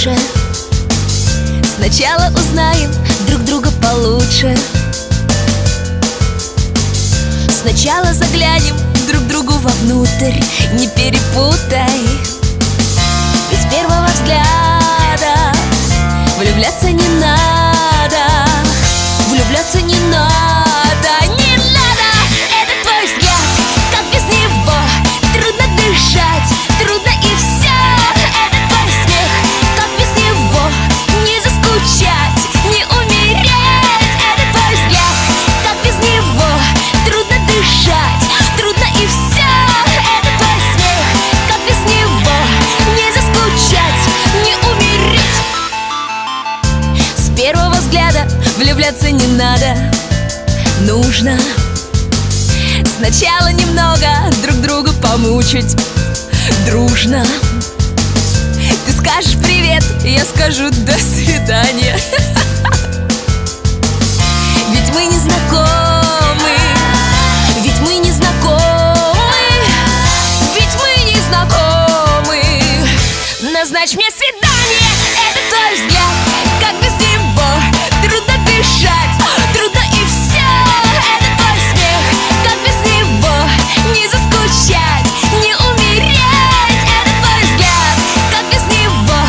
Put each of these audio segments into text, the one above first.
лучше. Сначала узнаем друг друга получше. Сначала заглянем друг другу вовнутрь, не перепутай. Ведь с первого взгляда влюбляться не надо. Влюбляться не надо, не надо. Это твой взгляд, как без него трудно дышать, трудно и все. Это твой смех, как без него не заскучать, не умереть. Это твой взгляд, как без него трудно дышать, трудно и все. Это твой смех, как без него не заскучать, не умереть. С первого взгляда влюбляться не надо. Нужно сначала немного друг друга помучить дружно. Ты скажешь привет, я скажу до свидания. Ведь мы не знакомы, ведь мы не знакомы, ведь мы не знакомы. Назначь мне свидание. Это твой взгляд, как без него трудно дышать, трудно и все. Это твой смех, как без него не заскучать, не умереть. Это твой взгляд, как без него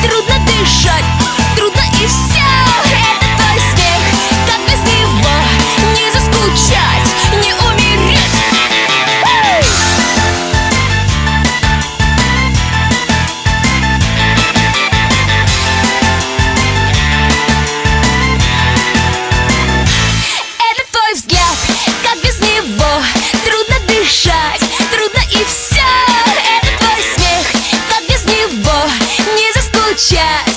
трудно дышать, трудно и все. Это твой смех, как без него не заскучать, не умереть. Это твой взгляд, как без него трудно дышать, трудно и все. Это твой смех, как без него не заскучать.